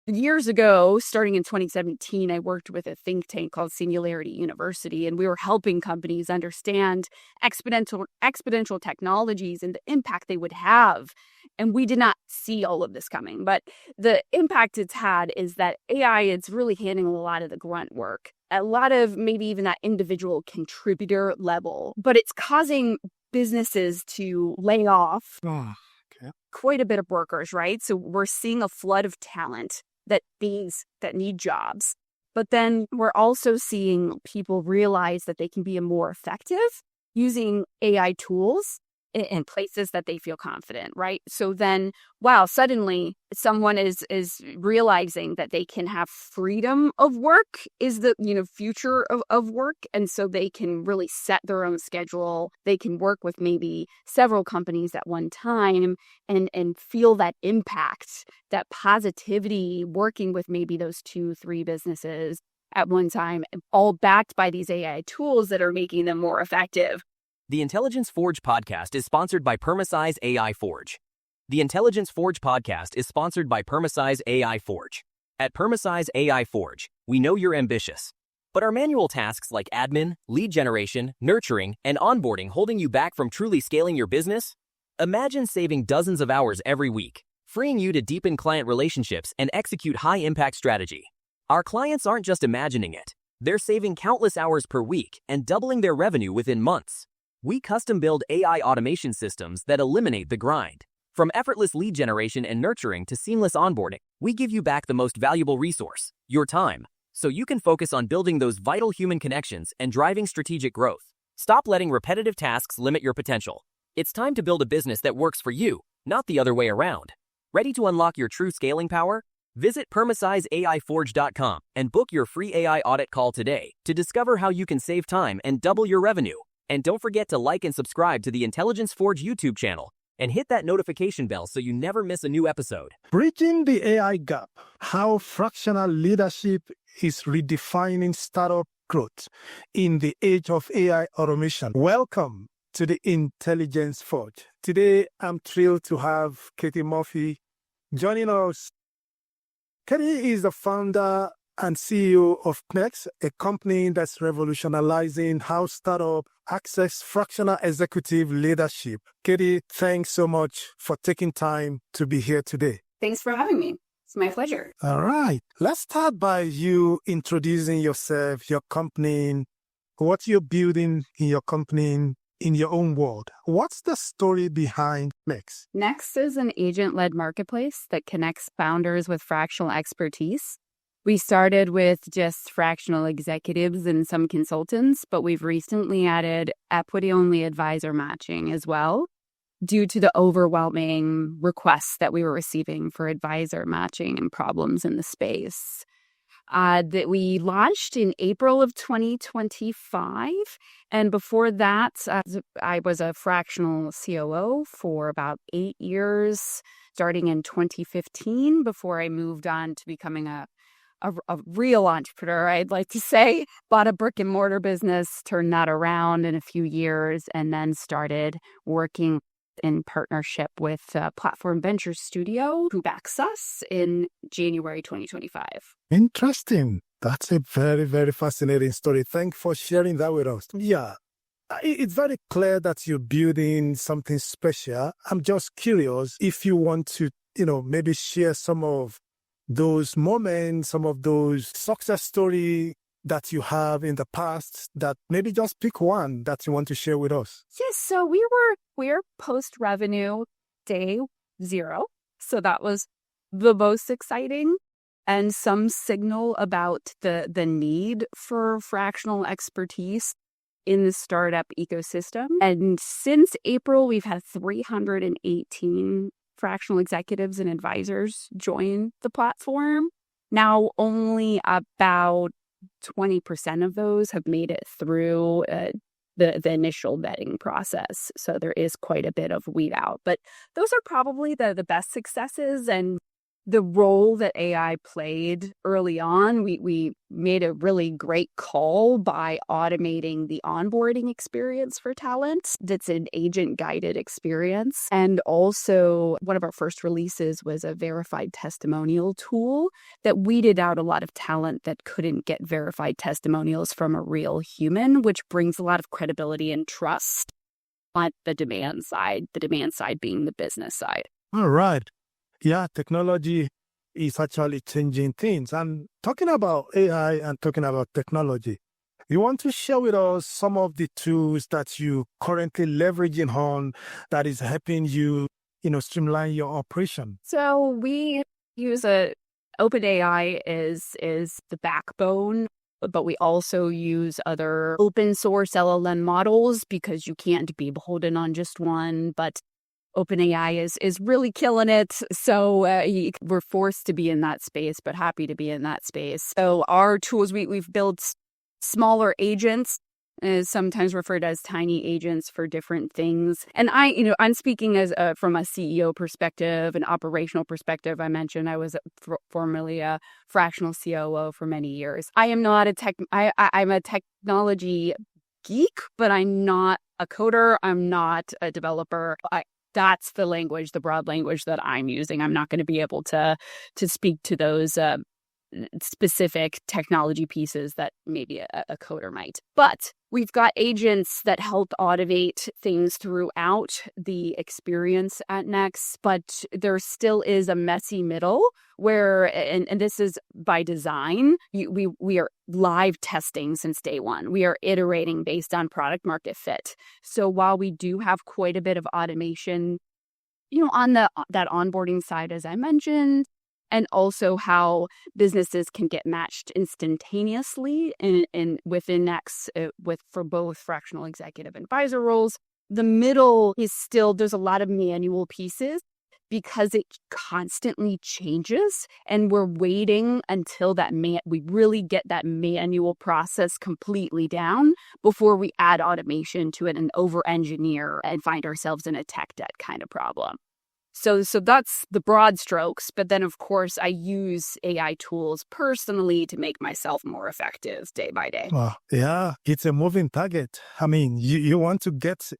Years ago, starting in 2017, I worked with a think tank called Singularity University, and we were helping companies understand exponential technologies and the impact they would have. And we did not see all of this coming. But the impact it's had is that AI, it's really handling a lot of the grunt work, a lot of maybe even that individual contributor level. But it's causing businesses to lay off quite a bit of workers, right? So we're seeing a flood of talent that need jobs. But then we're also seeing people realize that they can be more effective using AI tools in places that they feel confident, right? So then, wow, suddenly someone is realizing that they can have freedom of work is the future of work. And so they can really set their own schedule. They can work with maybe several companies at one time and feel that impact, that positivity, working with maybe those 2-3 businesses at one time, all backed by these AI tools that are making them more effective. The Intelligence Forge podcast is sponsored by Permasize AI Forge. The Intelligence Forge podcast is sponsored by Permasize AI Forge. At Permasize AI Forge, we know you're ambitious, but are manual tasks like admin, lead generation, nurturing, and onboarding holding you back from truly scaling your business? Imagine saving dozens of hours every week, freeing you to deepen client relationships and execute high-impact strategy. Our clients aren't just imagining it. They're saving countless hours per week and doubling their revenue within months. We custom-build AI automation systems that eliminate the grind. From effortless lead generation and nurturing to seamless onboarding, we give you back the most valuable resource, your time, so you can focus on building those vital human connections and driving strategic growth. Stop letting repetitive tasks limit your potential. It's time to build a business that works for you, not the other way around. Ready to unlock your true scaling power? Visit PermasizeAIForge.com and book your free AI audit call today to discover how you can save time and double your revenue. And don't forget to like and subscribe to the Intelligence Forge YouTube channel and hit that notification bell so you never miss a new episode. Bridging the AI gap, how fractional leadership is redefining startup growth in the age of AI automation. Welcome to the Intelligence Forge. Today, I'm thrilled to have Katie Murphy joining us. Katie is the founder and CEO of Knex, a company that's revolutionizing how startups access fractional executive leadership. Katie, thanks so much for taking time to be here today. Thanks for having me. It's my pleasure. All right. Let's start by you introducing yourself, your company, what you're building in your company, in your own world. What's the story behind Knex? Knex is an agent-led marketplace that connects founders with fractional expertise. We started with just fractional executives and some consultants, but we've recently added equity-only advisor matching as well, due to the overwhelming requests that we were receiving for advisor matching and problems in the space. That we launched in April of 2025. And before that, I was a fractional COO for about 8 years, starting in 2015, before I moved on to becoming a real entrepreneur, I'd like to say. Bought a brick and mortar business, turned that around in a few years, and then started working in partnership with Platform Ventures Studio, who backs us, in January 2025. Interesting. That's a very, very fascinating story. Thanks for sharing that with us. Yeah, it's very clear that you're building something special. I'm just curious if you want to, maybe share some of those moments, some of those success stories that you have in the past, that maybe just pick one that you want to share with us. Yes, so we're post-revenue day 0. So that was the most exciting and some signal about the need for fractional expertise in the startup ecosystem. And since April, we've had 318 fractional executives and advisors join the platform. Now, only about 20% of those have made it through the initial vetting process. So there is quite a bit of weed out. But those are probably the best successes. And the role that AI played early on, we made a really great call by automating the onboarding experience for talent. That's an agent-guided experience. And also, one of our first releases was a verified testimonial tool that weeded out a lot of talent that couldn't get verified testimonials from a real human, which brings a lot of credibility and trust on the demand side being the business side. All right. Yeah, technology is actually changing things. And talking about AI and talking about technology, you want to share with us some of the tools that you currently leveraging on that is helping you, streamline your operation? So we use OpenAI is the backbone, but we also use other open source LLM models because you can't be beholden on just one. But OpenAI is really killing it. So we're forced to be in that space, but happy to be in that space. So our tools, we've built smaller agents, sometimes referred as tiny agents for different things. And I'm speaking as from a CEO perspective, an operational perspective. I mentioned I was formerly a fractional COO for many years. I am not I'm a technology geek, but I'm not a coder. I'm not a developer. That's the broad language that I'm using. I'm not going to be able to speak to those specific technology pieces that maybe a coder might. But we've got agents that help automate things throughout the experience at Knex, but there still is a messy middle where, and this is by design, we are live testing since day one. We are iterating based on product market fit. So while we do have quite a bit of automation, on that onboarding side, as I mentioned, and also how businesses can get matched instantaneously in within Knex for both fractional executive and advisor roles. The middle is still, there's a lot of manual pieces because it constantly changes, and we're waiting until we really get that manual process completely down before we add automation to it and over-engineer and find ourselves in a tech debt kind of problem. So that's the broad strokes. But then, of course, I use AI tools personally to make myself more effective day by day. Well, yeah, it's a moving target. I mean, you want to get,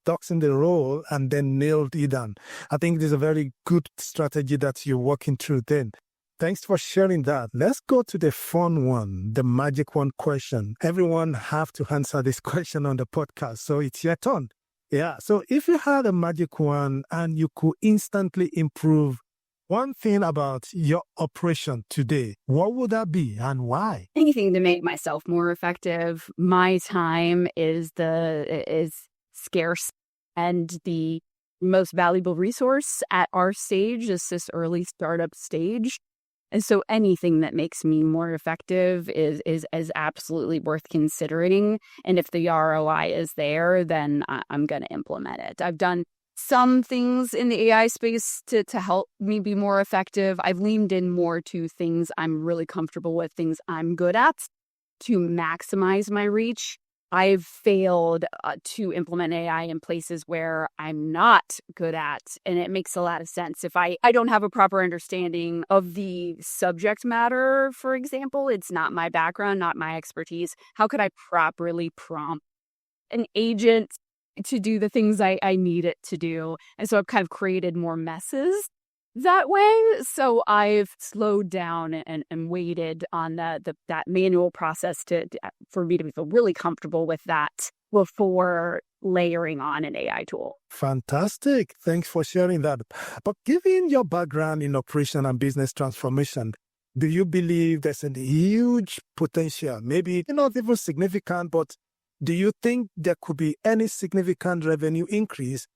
ducks in the row and then nail it down. I think this is a very good strategy that you're working through then. Thanks for sharing that. Let's go to the fun one, the magic one question. Everyone have to answer this question on the podcast. So it's your turn. Yeah. So if you had a magic wand and you could instantly improve one thing about your operation today, what would that be and why? Anything to make myself more effective. My time is scarce, and the most valuable resource at our stage is this early startup stage. And so anything that makes me more effective is absolutely worth considering. And if the ROI is there, then I'm going to implement it. I've done some things in the AI space to help me be more effective. I've leaned in more to things I'm really comfortable with, things I'm good at, to maximize my reach. I've failed to implement AI in places where I'm not good at, and it makes a lot of sense. If I don't have a proper understanding of the subject matter, for example, it's not my background, not my expertise, how could I properly prompt an agent to do the things I need it to do? And so I've kind of created more messes that way. So I've slowed down and waited on that manual process for me to feel really comfortable with that before layering on an AI tool. Fantastic. Thanks for sharing that. But given your background in operation and business transformation, do you believe there's a huge potential, maybe not even significant, but do you think there could be any significant revenue increase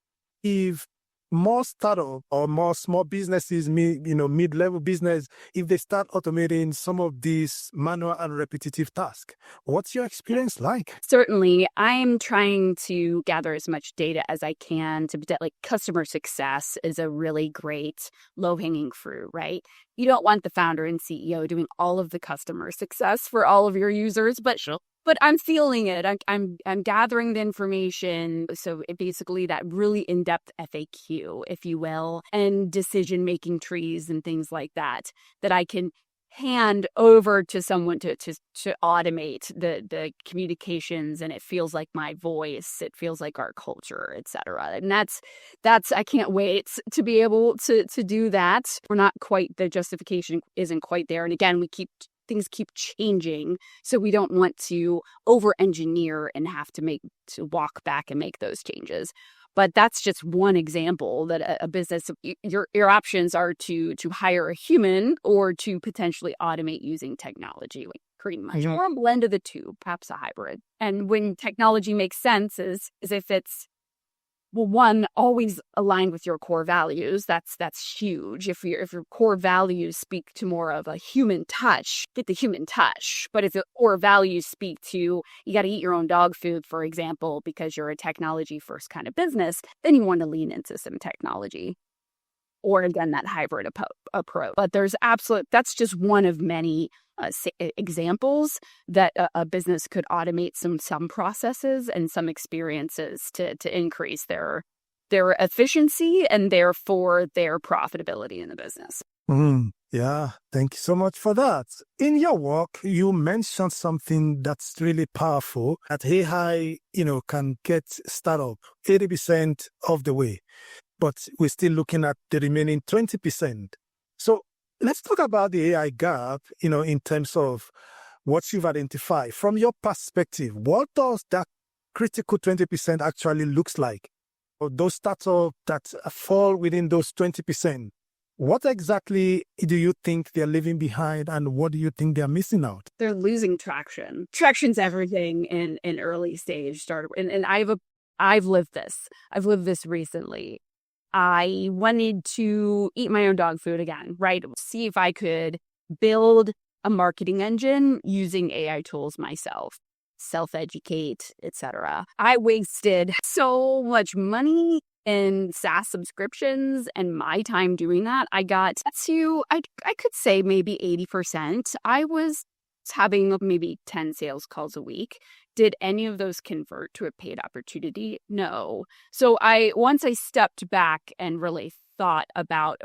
if more startup or more small businesses, mid-level business, if they start automating some of these manual and repetitive tasks? What's your experience like? Certainly, I'm trying to gather as much data as I can like customer success is a really great low-hanging fruit, right? You don't want the founder and CEO doing all of the customer success for all of your users, but but I'm feeling it. I'm gathering the information. So basically that really in-depth FAQ, if you will, and decision-making trees and things like that I can hand over to someone to automate the communications, and it feels like my voice, it feels like our culture, etc. And that's I can't wait to be able to do that. We're not quite, the justification isn't quite there, and again, things keep changing, so we don't want to over engineer and have to walk back and make those changes. But that's just one example that a business, your options are to hire a human or to potentially automate using technology, like pretty much, or a blend of the two, perhaps a hybrid. And when technology makes sense is if it's, well, one, always aligned with your core values. That's huge. If your core values speak to more of a human touch, get the human touch. But if the core values speak to, you got to eat your own dog food, for example, because you're a technology first kind of business, then you want to lean into some technology. Or again, that hybrid approach. But that's just one of many examples that a business could automate some processes and some experiences to increase their efficiency and therefore their profitability in the business. Yeah, thank you so much for that. In your work, you mentioned something that's really powerful, that AI, can get startup 80% of the way, but we're still looking at the remaining 20%. So let's talk about the AI gap, in terms of what you've identified. From your perspective, what does that critical 20% actually looks like? Or those startups that fall within those 20%, what exactly do you think they're leaving behind, and what do you think they're missing out? They're losing traction. Traction's everything in early stage startup. And I've lived this. I've lived this recently. I wanted to eat my own dog food again, right? See if I could build a marketing engine using AI tools myself, self-educate, etc. I wasted so much money in SaaS subscriptions and my time doing that. I got to, I could say maybe 80%. I was having maybe 10 sales calls a week. Did any of those convert to a paid opportunity? No. So once I stepped back and really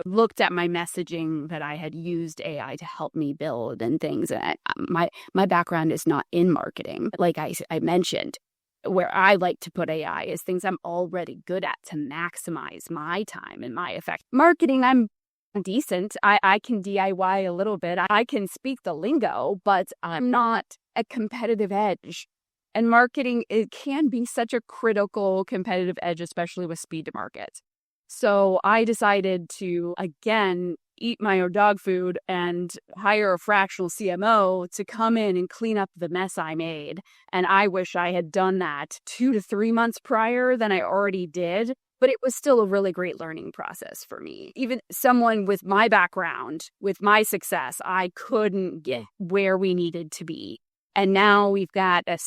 looked at my messaging that I had used AI to help me build and things. And my background is not in marketing. Like I mentioned, where I like to put AI is things I'm already good at to maximize my time and my effect. Marketing, I'm decent. I can DIY a little bit. I can speak the lingo, but I'm not a competitive edge. And marketing, it can be such a critical competitive edge, especially with speed to market. So I decided to, again, eat my own dog food and hire a fractional CMO to come in and clean up the mess I made. And I wish I had done that 2 to 3 months prior than I already did. But it was still a really great learning process for me. Even someone with my background, with my success, I couldn't get where we needed to be. And now we've got a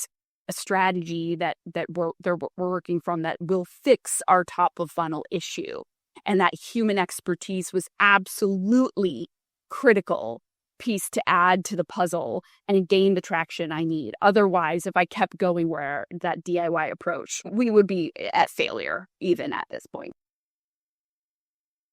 strategy that we're working from that will fix our top of funnel issue. And that human expertise was absolutely critical piece to add to the puzzle and gain the traction I need. Otherwise, if I kept going where that DIY approach, we would be at failure even at this point.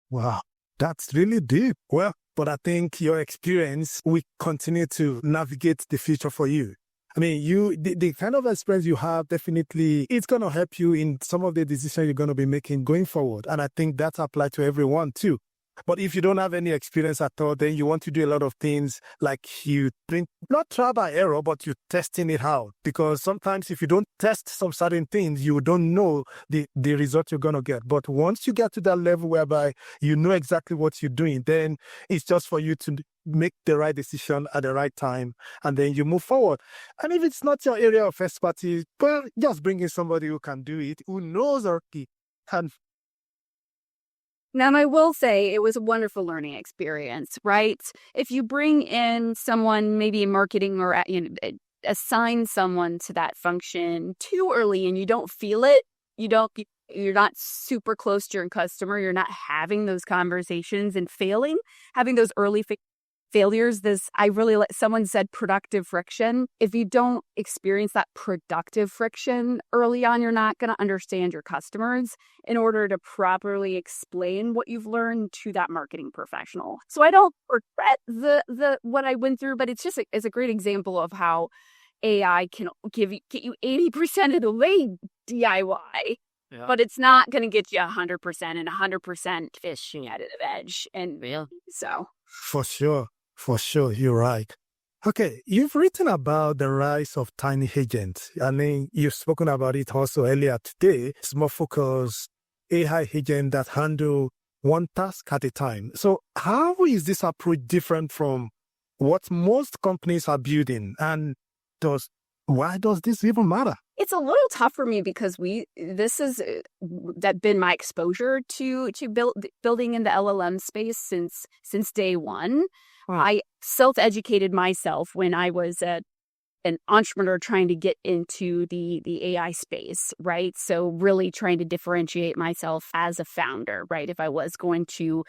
Wow, that's really deep. Well, but I think your experience will continue to navigate the future for you. I mean, the kind of experience you have, definitely, it's going to help you in some of the decisions you're going to be making going forward. And I think that applies to everyone too. But if you don't have any experience at all, then you want to do a lot of things like you think, not trial by error, but you're testing it out. Because sometimes if you don't test some certain things, you don't know the result you're going to get. But once you get to that level whereby you know exactly what you're doing, then it's just for you to make the right decision at the right time, and then you move forward. And if it's not your area of expertise, well, just bring in somebody who can do it, who knows or can. Now, I will say it was a wonderful learning experience, right? If you bring in someone, maybe in marketing, or assign someone to that function too early and you don't feel it, you're not super close to your customer, you're not having those conversations and having those early failures, someone said productive friction. If you don't experience that productive friction early on, you're not going to understand your customers in order to properly explain what you've learned to that marketing professional. So I don't regret the what I went through, but it's a great example of how AI can get you 80% of the way DIY. Yeah. But it's not going to get you 100% and 100% fishing at the edge. And so. For sure, you're right. Okay, you've written about the rise of tiny agents. I mean, you've spoken about it also earlier today. It's more focused AI agents that handle one task at a time. So how is this approach different from what most companies are building? And why does this even matter? It's a little tough for me because this has been my exposure to building in the LLM space since day one. I self-educated myself when I was an entrepreneur trying to get into the AI space, right? So really trying to differentiate myself as a founder, right? If I was going to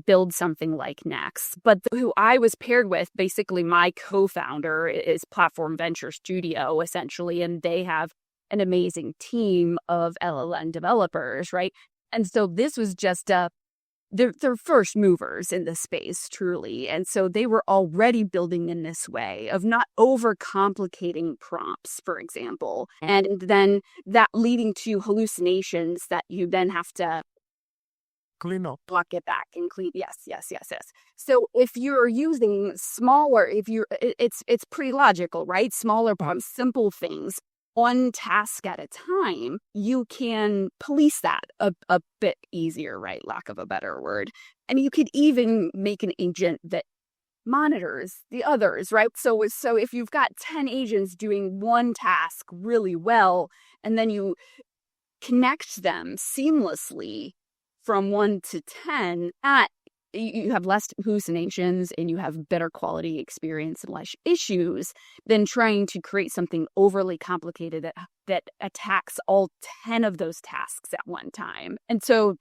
build something like Knex. But who I was paired with, basically my co-founder is Platform Venture Studio, essentially, and they have an amazing team of LLM developers, right? And so this was just they're first movers in the space, truly. And so they were already building in this way of not overcomplicating prompts, for example, and then that leading to hallucinations that you then have to clean up, block it back and clean. Yes. So if you're using smaller, it's pretty logical, right? Smaller prompts, simple things, one task at a time, you can police that a bit easier, right? Lack of a better word. And you could even make an agent that monitors the others, right? So if you've got 10 agents doing one task really well, and then you connect them seamlessly from 1 to 10, you have less hallucinations and you have better quality experience and less issues than trying to create something overly complicated that attacks all 10 of those tasks at one time. And so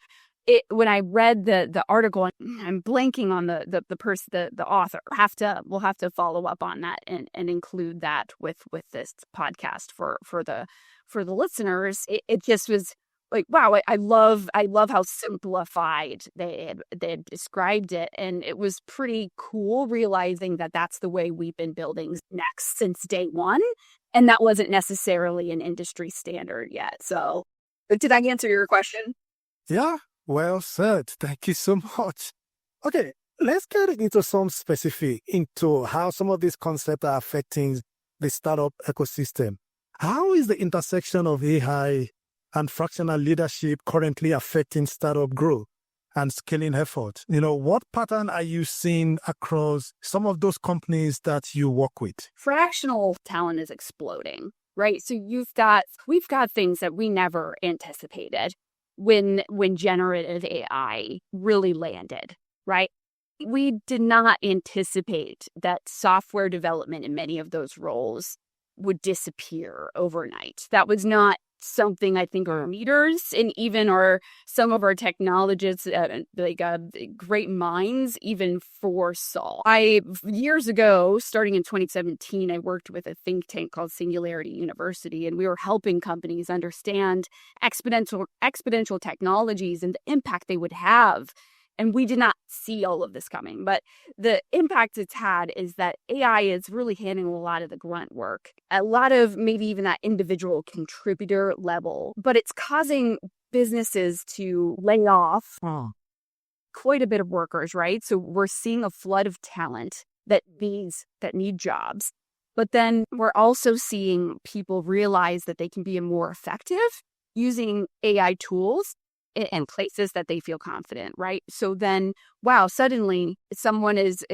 when I read the article, I'm blanking on the author. We'll have to follow up on that and include that with this podcast for the listeners. It just was like, wow, I love how simplified they had described it. And it was pretty cool realizing that that's the way we've been building Knex since day one. And that wasn't necessarily an industry standard yet. So did I answer your question? Yeah, well said. Thank you so much. Okay, let's get into some specific into how some of these concepts are affecting the startup ecosystem. How is the intersection of AI and fractional leadership currently affecting startup growth and scaling efforts? What pattern are you seeing across some of those companies that you work with? Fractional talent is exploding, right? So we've got things that we never anticipated when generative AI really landed, right? We did not anticipate that software development in many of those roles would disappear overnight. That was not something I think our leaders and even some of our technologists, great minds, even foresaw. Years ago, starting in 2017, I worked with a think tank called Singularity University, and we were helping companies understand exponential technologies and the impact they would have. And we did not see all of this coming. But the impact it's had is that AI is really handling a lot of the grunt work, a lot of maybe even that individual contributor level. But it's causing businesses to lay off quite a bit of workers, right? So we're seeing a flood of talent that need jobs. But then we're also seeing people realize that they can be more effective using AI tools in places that they feel confident, right? So then, wow, suddenly someone is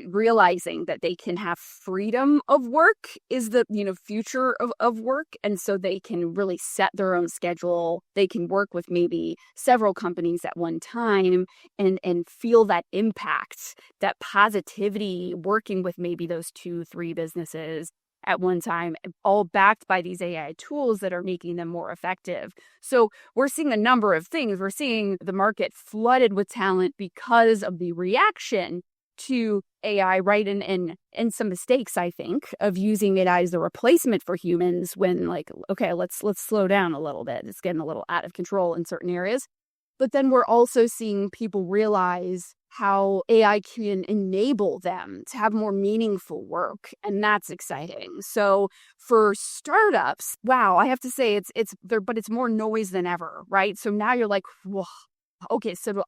realizing that they can have freedom of work is the future of work. And so they can really set their own schedule. They can work with maybe several companies at one time and feel that impact, that positivity, working with maybe those 2-3 businesses at one time, all backed by these AI tools that are making them more effective. So we're seeing a number of things. We're seeing the market flooded with talent because of the reaction to AI, right? And some mistakes, I think, of using it as a replacement for humans when okay, let's slow down a little bit. It's getting a little out of control in certain areas. But then we're also seeing people realize how AI can enable them to have more meaningful work. And that's exciting. So for startups, wow, I have to say it's there, but it's more noise than ever, right? So now you're like, whoa, okay, so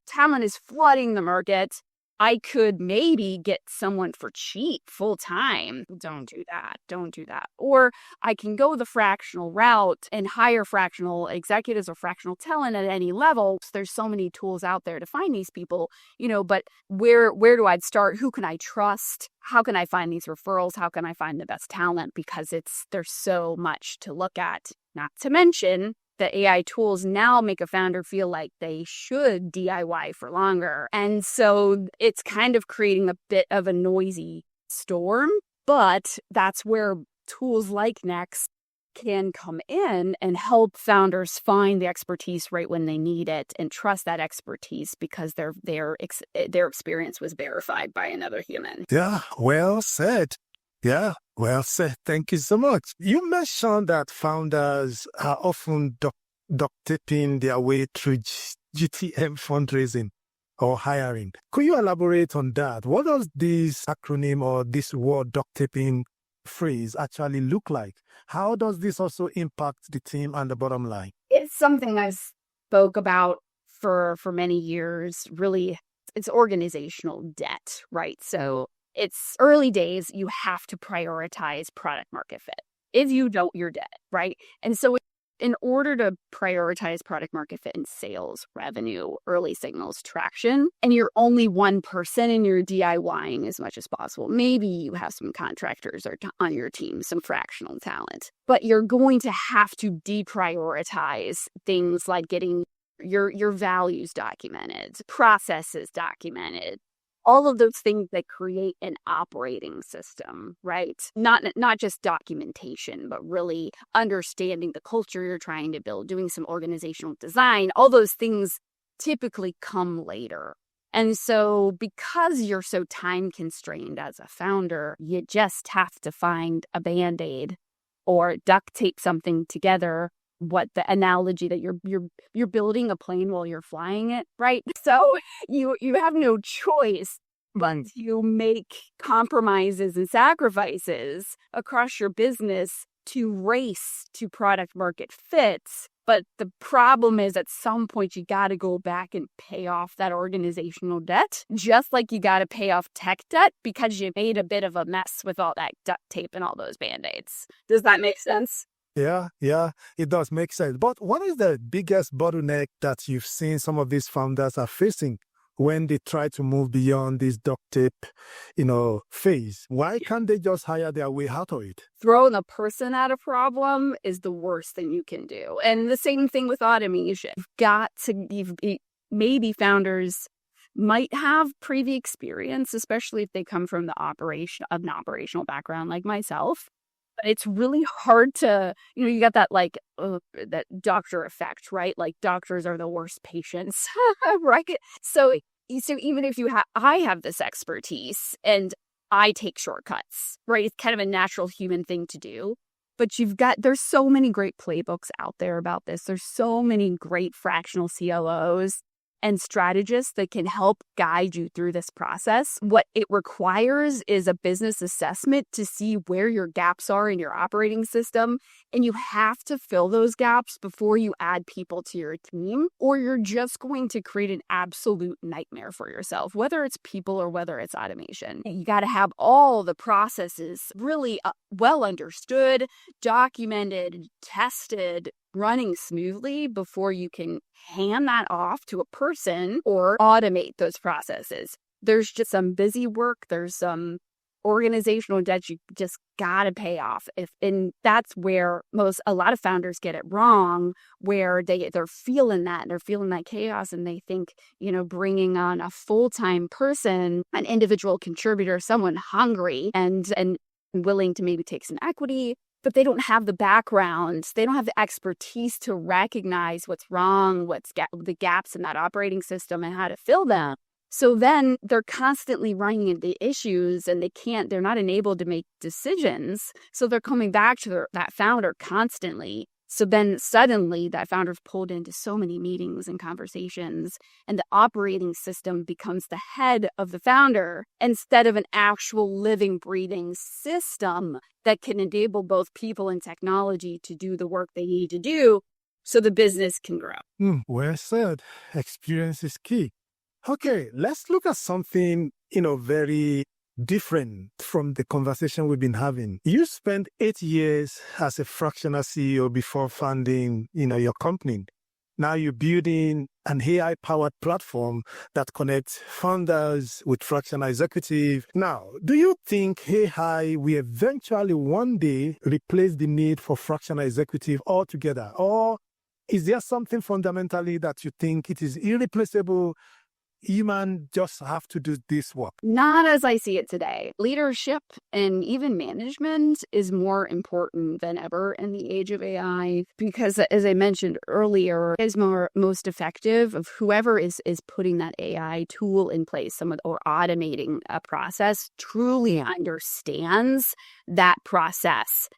talent is flooding the market. I could maybe get someone for cheap full time. Don't do that. Don't do that. Or I can go the fractional route and hire fractional executives or fractional talent at any level. There's so many tools out there to find these people, but where do I start? Who can I trust? How can I find these referrals? How can I find the best talent? Because there's so much to look at, not to mention the AI tools now make a founder feel like they should DIY for longer. And so it's kind of creating a bit of a noisy storm, but that's where tools like Knex can come in and help founders find the expertise right when they need it and trust that expertise because their experience was verified by another human. Yeah, well said. Yeah, well said. Thank you so much. You mentioned that founders are often duct taping their way through GTM fundraising or hiring. Could you elaborate on that? What does this acronym or this word duct taping phrase actually look like? How does this also impact the team and the bottom line? It's something I spoke about for many years. Really, it's organizational debt, right? So it's early days. You have to prioritize product market fit. If you don't, you're dead, right? And so in order to prioritize product market fit in sales, revenue, early signals, traction, and you're only one person and you're DIYing as much as possible. Maybe you have some contractors on your team, some fractional talent, but you're going to have to deprioritize things like getting your values documented, processes documented, all of those things that create an operating system, right? Not just documentation, but really understanding the culture you're trying to build, doing some organizational design. All those things typically come later. And so because you're so time constrained as a founder, you just have to find a Band-Aid or duct tape something together. What the analogy that you're building a plane while you're flying it, right? So you have no choice but to make compromises and sacrifices across your business to race to product market fits. But the problem is at some point you got to go back and pay off that organizational debt, just like you got to pay off tech debt because you made a bit of a mess with all that duct tape and all those Band-Aids. Does that make sense? Yeah, it does make sense. But what is the biggest bottleneck that you've seen some of these founders are facing when they try to move beyond this duct tape, phase? Why can't they just hire their way out of it? Throwing a person at a problem is the worst thing you can do. And the same thing with automation. Maybe founders might have previous experience, especially if they come from an operational background like myself. It's really hard to, you got that that doctor effect, right? Like doctors are the worst patients, right? So even if I have this expertise and I take shortcuts, right? It's kind of a natural human thing to do. But there's so many great playbooks out there about this. There's so many great fractional CLOs and strategists that can help guide you through this process. What it requires is a business assessment to see where your gaps are in your operating system. And you have to fill those gaps before you add people to your team, or you're just going to create an absolute nightmare for yourself, whether it's people or whether it's automation. You got to have all the processes really well understood, documented, tested, running smoothly before you can hand that off to a person or automate those processes. There's just some busy work. There's some organizational debt you just got to pay off. And that's where a lot of founders get it wrong, where they're feeling that, they're feeling that chaos, and they think, bringing on a full-time person, an individual contributor, someone hungry and willing to maybe take some equity, but they don't have the background, they don't have the expertise to recognize what's wrong, the gaps in that operating system and how to fill them. So then they're constantly running into issues and they're not enabled to make decisions. So they're coming back to that founder constantly. So then suddenly that founder's pulled into so many meetings and conversations, and the operating system becomes the head of the founder instead of an actual living, breathing system that can enable both people and technology to do the work they need to do so the business can grow. Well said. Experience is key. Okay, let's look at something, very different from the conversation we've been having. You spent 8 years as a fractional CEO before founding, your company. Now you're building an AI-powered platform that connects founders with fractional executives. Now, do you think AI will eventually one day replace the need for fractional executive altogether? Or is there something fundamentally that you think it is irreplaceable? Human just have to do this work? Not as I see it today. Leadership and even management is more important than ever in the age of AI because, as I mentioned earlier, is most effective of whoever is putting that AI tool in place, or automating a process, truly understands that process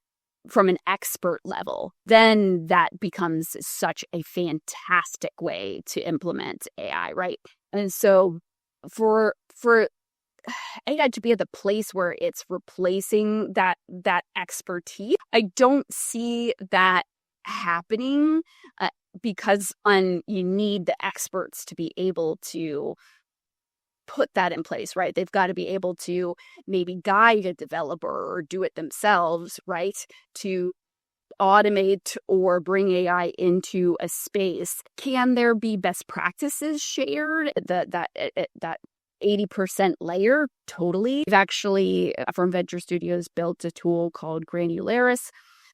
from an expert level. Then that becomes such a fantastic way to implement AI, right? And so for AI to be at the place where it's replacing that expertise, I don't see that happening because you need the experts to be able to put that in place, right? They've got to be able to maybe guide a developer or do it themselves, right? To automate or bring AI into a space. Can there be best practices shared? That 80% layer, totally. We've actually, from Venture Studios, built a tool called Granularis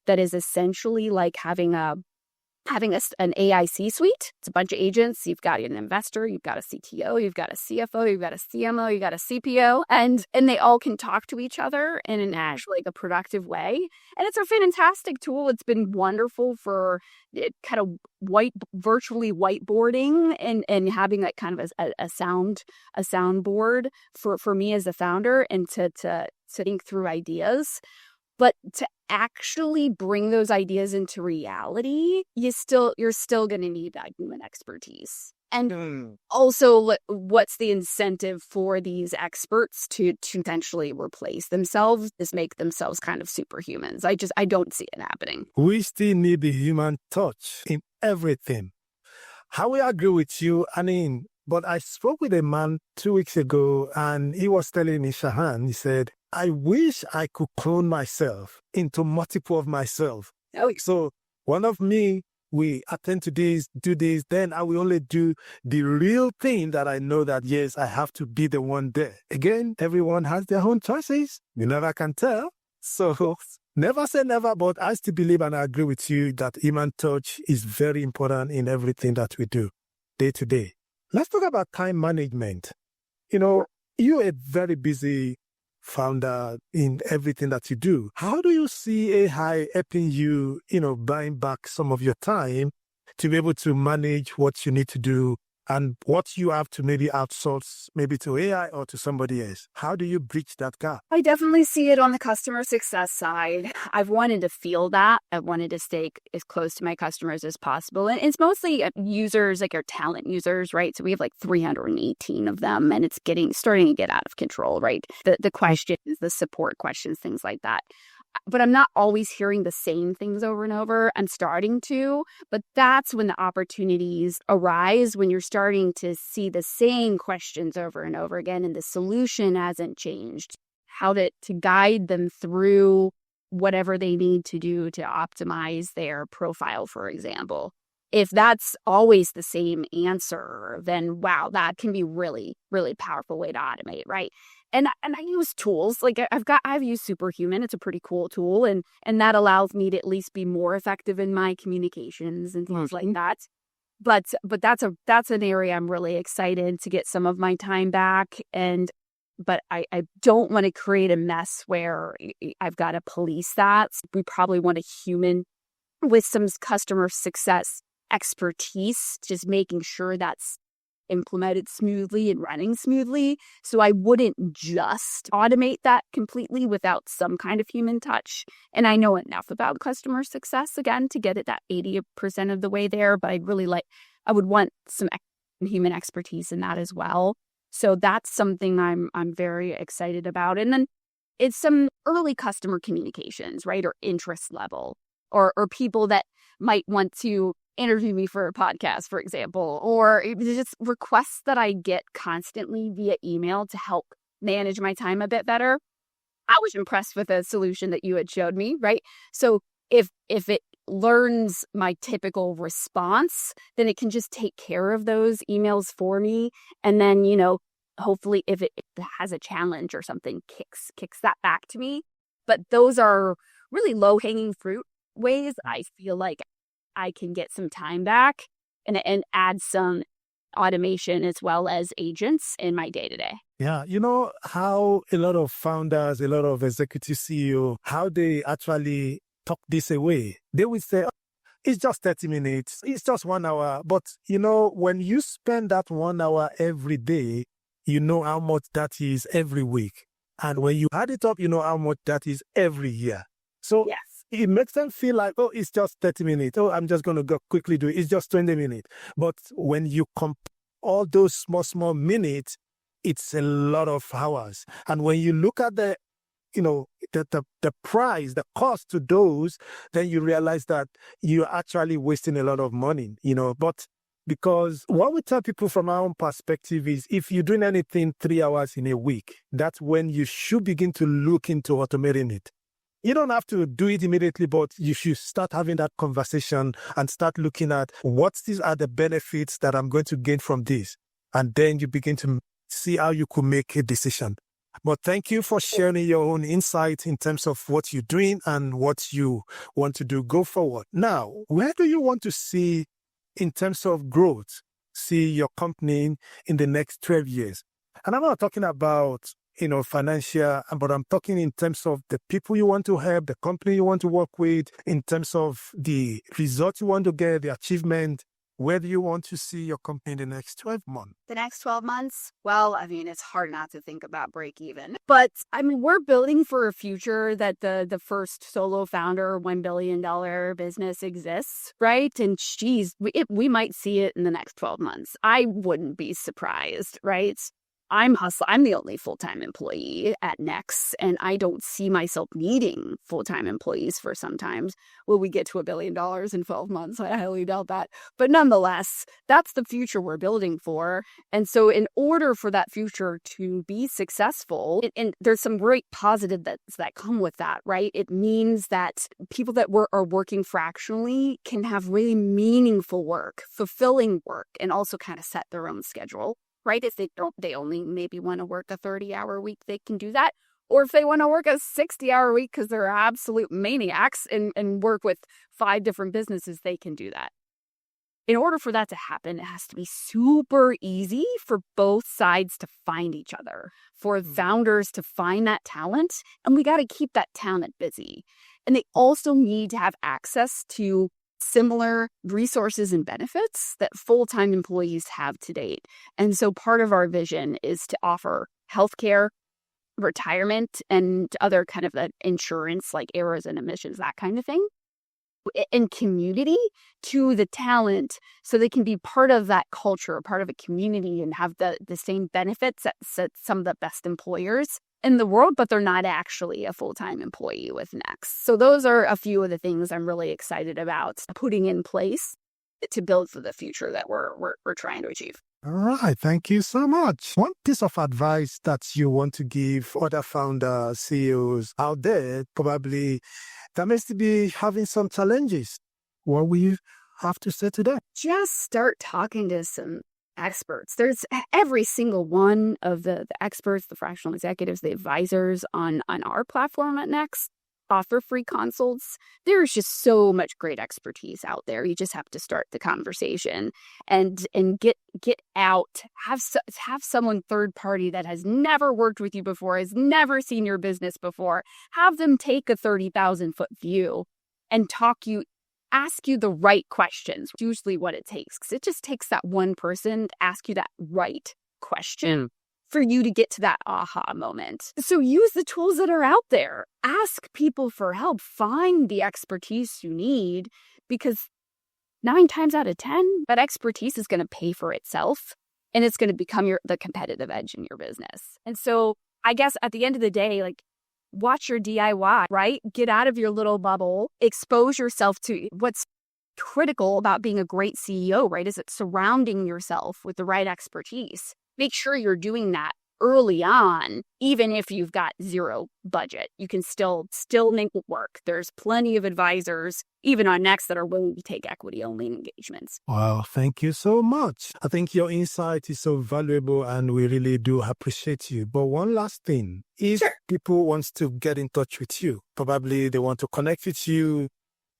that is essentially like having an AI C-suite. It's a bunch of agents. You've got an investor, you've got a CTO, you've got a CFO, you've got a CMO, you've got a CPO, and they all can talk to each other in an actually a productive way. And it's a fantastic tool. It's been wonderful for kind of virtually whiteboarding and having that kind of a soundboard for me as a founder and to think through ideas. But to actually bring those ideas into reality, you're still going to need that human expertise. And also, what's the incentive for these experts to potentially replace themselves, is make themselves kind of superhumans? I don't see it happening. We still need the human touch in everything. I will agree with you, Anine, but I spoke with a man 2 weeks ago, and he was telling me, Shahan, he said, I wish I could clone myself into multiple of myself. Oh. So one of me, we attend to this, do this, then I will only do the real thing that I know that, yes, I have to be the one there. Again, everyone has their own choices. You never can tell. So never say never, but I still believe and I agree with you that human touch is very important in everything that we do day to day. Let's talk about time management. You're a very busy founder in everything that you do. How do you see AI helping you, buying back some of your time to be able to manage what you need to do and what you have to maybe outsource maybe to AI or to somebody else? How do you bridge that gap? I definitely see it on the customer success side. I've wanted to feel that. I've wanted to stay as close to my customers as possible. And it's mostly users, like our talent users, right? So we have like 318 of them, and it's starting to get out of control, right? The questions, the support questions, things like that. But I'm not always hearing the same things over and over. I'm starting to, but that's when the opportunities arise, when you're starting to see the same questions over and over again, and the solution hasn't changed. How to guide them through whatever they need to do to optimize their profile, for example. If that's always the same answer, then wow, that can be really, really powerful way to automate, right? And I use tools like I've used Superhuman. It's a pretty cool tool, and that allows me to at least be more effective in my communications and things like that. But that's an area I'm really excited to get some of my time back. But I don't want to create a mess where I've got to police that. We probably want a human with some customer success expertise, just making sure that's implemented smoothly and running smoothly. So I wouldn't just automate that completely without some kind of human touch. And I know enough about customer success, again, to get it that 80% of the way there, but I would want some human expertise in that as well. So that's something I'm very excited about. And then it's some early customer communications, right? Or interest level, or people that might want to interview me for a podcast, for example, or just requests that I get constantly via email to help manage my time a bit better. I was impressed with the solution that you had showed me, right? So if it learns my typical response, then it can just take care of those emails for me. And then, hopefully if it has a challenge or something, kicks that back to me. But those are really low-hanging fruit ways I feel like I can get some time back and add some automation as well as agents in my day-to-day. Yeah, you know how a lot of founders, a lot of executive CEO, how they actually talk this away. They will say, "Oh, it's just 30 minutes, it's just 1 hour." But, when you spend that 1 hour every day, you know how much that is every week. And when you add it up, you know how much that is every year. So Yes. it makes them feel like, oh, it's just 30 minutes. Oh, I'm just going to go quickly do it. It's just 20 minutes. But when you compare all those small minutes, it's a lot of hours. And when you look at the price, the cost to those, then you realize that you're actually wasting a lot of money, but because what we tell people from our own perspective is if you're doing anything 3 hours in a week, that's when you should begin to look into automating it. You don't have to do it immediately, but you should start having that conversation and start looking at what these are the benefits that I'm going to gain from this. And then you begin to see how you could make a decision. But thank you for sharing your own insight in terms of what you're doing and what you want to do go forward. Now, where do you want to see in terms of growth, see your company in the next 12 years? And I'm not talking about, financial, but I'm talking in terms of the people you want to help, the company you want to work with, in terms of the results you want to get, the achievement. Where do you want to see your company in the next 12 months? The next 12 months? Well, it's hard not to think about break even. But, we're building for a future that the first solo founder $1 billion business exists, right? And we might see it in the next 12 months. I wouldn't be surprised, right? I'm the only full-time employee at Knex, and I don't see myself needing full-time employees for some time. Will we get to $1 billion in 12 months? I highly doubt that. But nonetheless, that's the future we're building for. And so in order for that future to be successful, and there's some great positives that come with that, right? It means that people that are working fractionally can have really meaningful work, fulfilling work, and also kind of set their own schedule. Right? If they only maybe want to work a 30-hour week, they can do that. Or if they want to work a 60-hour week because they're absolute maniacs and work with 5 different businesses, they can do that. In order for that to happen, it has to be super easy for both sides to find each other, for founders to find that talent, and we got to keep that talent busy. And they also need to have access to similar resources and benefits that full-time employees have to date. And so part of our vision is to offer healthcare, retirement, and other kind of insurance like errors and emissions, that kind of thing, and community to the talent so they can be part of that culture, part of a community, and have the same benefits that some of the best employers in the world, but they're not actually a full-time employee with Knex. So those are a few of the things I'm really excited about putting in place to build for the future that we're trying to achieve. All right. Thank you so much. One piece of advice that you want to give other founders, CEOs out there, probably that must be having some challenges. What will you have to say to them? Just start talking to some experts. There's every single one of the experts, the fractional executives, the advisors on our platform at Knex offer free consults. There's just so much great expertise out there. You just have to start the conversation and get out. Have someone third party that has never worked with you before, has never seen your business before. Have them take a 30,000 foot view and talk you ask you the right questions. Usually what it takes, because it just takes that one person to ask you that right question for you to get to that aha moment. So use the tools that are out there. Ask people for help. Find the expertise you need, because 9 times out of 10, that expertise is going to pay for itself, and it's going to become the competitive edge in your business. And so I guess at the end of the day, like, watch your DIY, right? Get out of your little bubble, expose yourself to what's critical about being a great CEO, right? Is it surrounding yourself with the right expertise? Make sure you're doing that early on, even if you've got zero budget. You can still make it work. There's plenty of advisors, even on Knex, that are willing to take equity-only engagements. Wow, thank you so much. I think your insight is so valuable and we really do appreciate you. But one last thing, if people want to get in touch with you, probably they want to connect with you,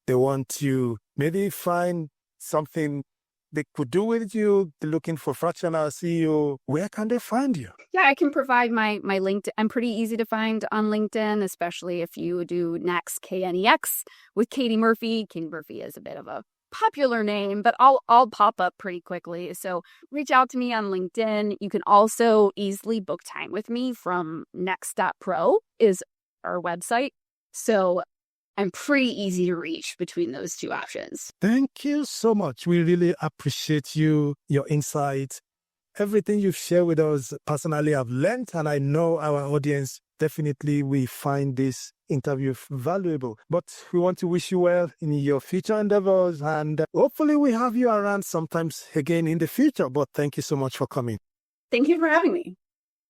they want to maybe find something they could do with you, they're looking for Fractional CEO, where can they find you? Yeah, I can provide my LinkedIn. I'm pretty easy to find on LinkedIn, especially if you do Knex, Knex, with Katie Murphy. Katie Murphy is a bit of a popular name, but I'll pop up pretty quickly. So reach out to me on LinkedIn. You can also easily book time with me from Knex.pro is our website. So I'm pretty easy to reach between those two options. Thank you so much. We really appreciate you, your insight, everything you've shared with us. Personally, I've learned, and I know our audience definitely will find this interview valuable. But we want to wish you well in your future endeavors, and hopefully we have you around sometimes again in the future. But thank you so much for coming. Thank you for having me.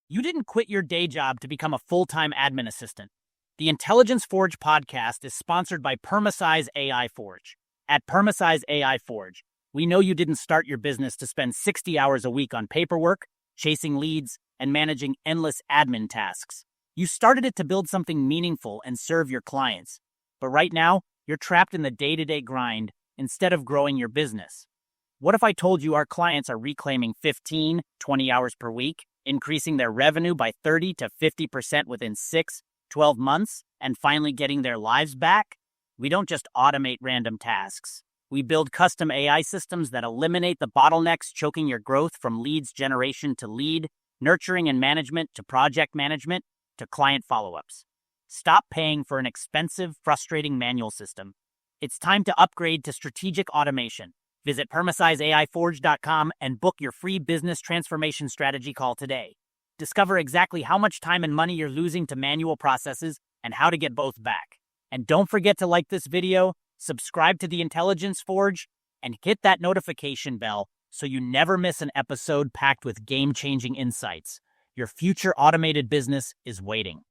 You didn't quit your day job to become a full-time admin assistant. The Intelligence Forge podcast is sponsored by Permasize AI Forge. At Permasize AI Forge, we know you didn't start your business to spend 60 hours a week on paperwork, chasing leads, and managing endless admin tasks. You started it to build something meaningful and serve your clients. But right now, you're trapped in the day-to-day grind instead of growing your business. What if I told you our clients are reclaiming 15, 20 hours per week, increasing their revenue by 30 to 50% within 12 months, and finally getting their lives back? We don't just automate random tasks. We build custom AI systems that eliminate the bottlenecks choking your growth, from leads generation to lead, nurturing and management to project management to client follow-ups. Stop paying for an expensive, frustrating manual system. It's time to upgrade to strategic automation. Visit PermasizeAIForge.com and book your free business transformation strategy call today. Discover exactly how much time and money you're losing to manual processes and how to get both back. And don't forget to like this video, subscribe to the Intelligence Forge, and hit that notification bell so you never miss an episode packed with game-changing insights. Your future automated business is waiting.